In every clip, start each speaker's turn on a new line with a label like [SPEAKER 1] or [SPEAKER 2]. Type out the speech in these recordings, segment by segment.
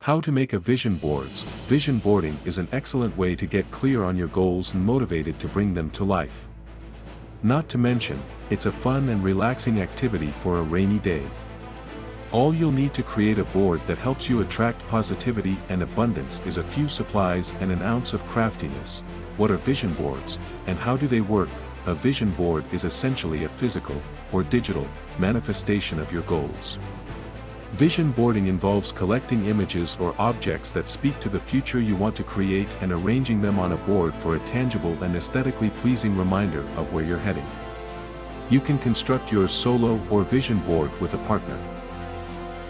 [SPEAKER 1] How to make a vision boards. Vision boarding is an excellent way to get clear on your goals and motivated to bring them to life. Not to mention, it's a fun and relaxing activity for a rainy day. All you'll need to create a board that helps you attract positivity and abundance is a few supplies and an ounce of craftiness. What are vision boards, and how do they work? A vision board is essentially a physical, or digital, manifestation of your goals. Vision boarding involves collecting images or objects that speak to the future you want to create and arranging them on a board for a tangible and aesthetically pleasing reminder of where you're heading. You can construct yours solo or vision board with a partner.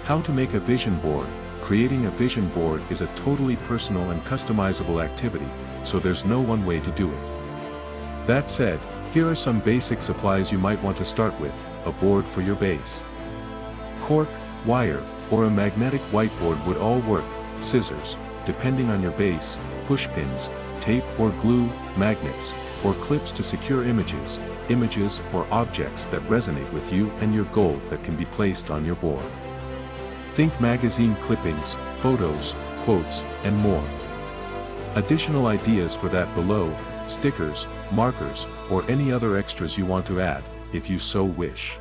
[SPEAKER 1] How to make a vision board. Creating a vision board is a totally personal and customizable activity, so there's no one way to do it. That said, here are some basic supplies you might want to start with. A board for your base. Cork, wire, or a magnetic whiteboard would all work. Scissors, depending on your base, pushpins, tape or glue, magnets, or clips to secure images or objects that resonate with you and your goal that can be placed on your board. Think magazine clippings, photos, quotes, and more. Additional ideas for that below: stickers, markers, or any other extras you want to add, if you so wish.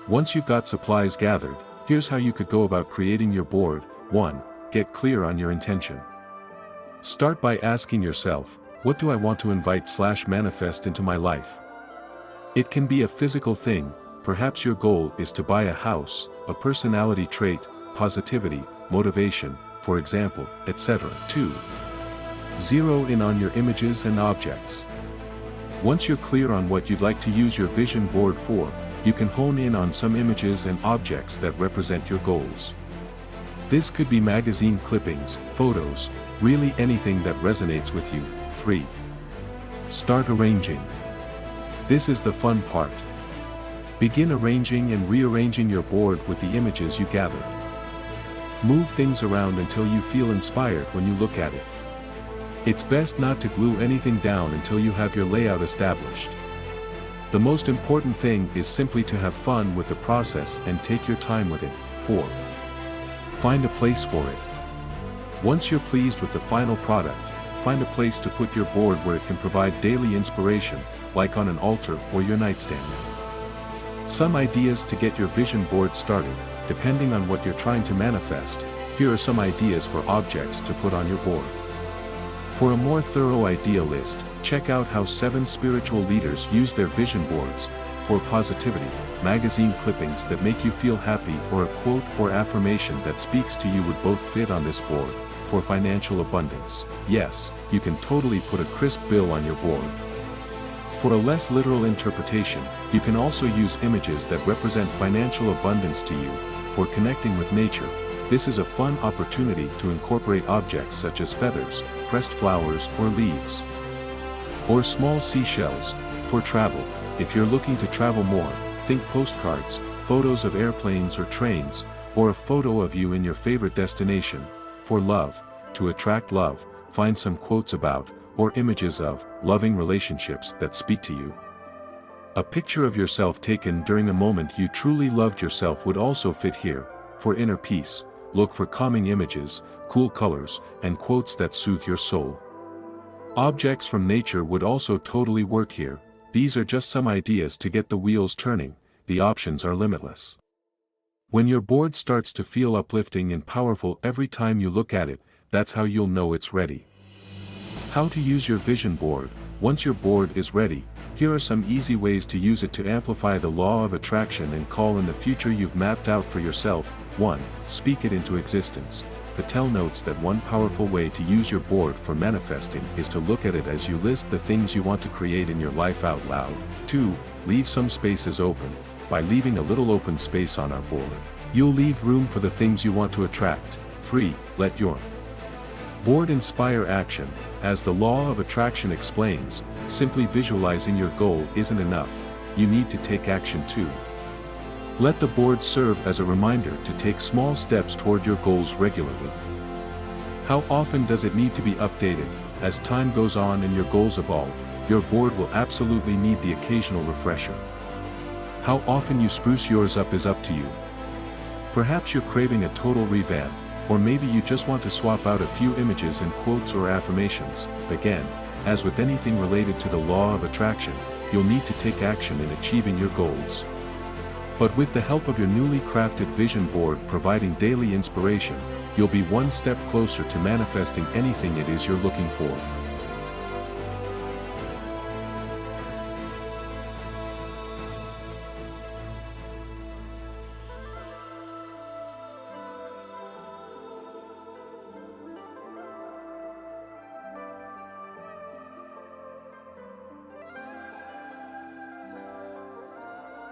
[SPEAKER 1] Once you've got supplies gathered, here's how you could go about creating your board. 1. Get clear on your intention. Start by asking yourself, what do I want to invite/manifest into my life? It can be a physical thing, perhaps your goal is to buy a house, a personality trait, positivity, motivation, for example, etc. 2. Zero in on your images and objects. Once you're clear on what you'd like to use your vision board for, you can hone in on some images and objects that represent your goals. This could be magazine clippings, photos, really anything that resonates with you. 3. Start arranging. This is the fun part. Begin arranging and rearranging your board with the images you gather. Move things around until you feel inspired when you look at it. It's best not to glue anything down until you have your layout established. The most important thing is simply to have fun with the process and take your time with it. 4. Find a place for it. Once you're pleased with the final product, find a place to put your board where it can provide daily inspiration, like on an altar or your nightstand. Some ideas to get your vision board started. Depending on what you're trying to manifest, here are some ideas for objects to put on your board. For a more thorough idea list, check out how 7 spiritual leaders use their vision boards. For positivity, magazine clippings that make you feel happy or a quote or affirmation that speaks to you would both fit on this board. For financial abundance, yes, you can totally put a crisp bill on your board. For a less literal interpretation, you can also use images that represent financial abundance to you. For connecting with nature, this is a fun opportunity to incorporate objects such as feathers, pressed flowers or leaves. Or small seashells. For travel, if you're looking to travel more, think postcards, photos of airplanes or trains, or a photo of you in your favorite destination. For love, to attract love, find some quotes about, or images of, loving relationships that speak to you. A picture of yourself taken during a moment you truly loved yourself would also fit here. For inner peace, look for calming images, cool colors, and quotes that soothe your soul. Objects from nature would also totally work here. These are just some ideas to get the wheels turning. The options are limitless. When your board starts to feel uplifting and powerful every time you look at it, that's how you'll know it's ready. How to use your vision board. Once your board is ready, here are some easy ways to use it to amplify the law of attraction and call in the future you've mapped out for yourself. 1. Speak it into existence. Patel notes that one powerful way to use your board for manifesting is to look at it as you list the things you want to create in your life out loud. 2. Leave some spaces open. By leaving a little open space on our board, you'll leave room for the things you want to attract. 3. Let your board inspire action. As the law of attraction explains, simply visualizing your goal isn't enough. You need to take action too. Let the board serve as a reminder to take small steps toward your goals regularly. How often does it need to be updated? As time goes on and your goals evolve, your board will absolutely need the occasional refresher. How often you spruce yours up is up to you. Perhaps you're craving a total revamp. Or maybe you just want to swap out a few images and quotes or affirmations. Again, as with anything related to the law of attraction, you'll need to take action in achieving your goals. But with the help of your newly crafted vision board providing daily inspiration, you'll be one step closer to manifesting anything it is you're looking for.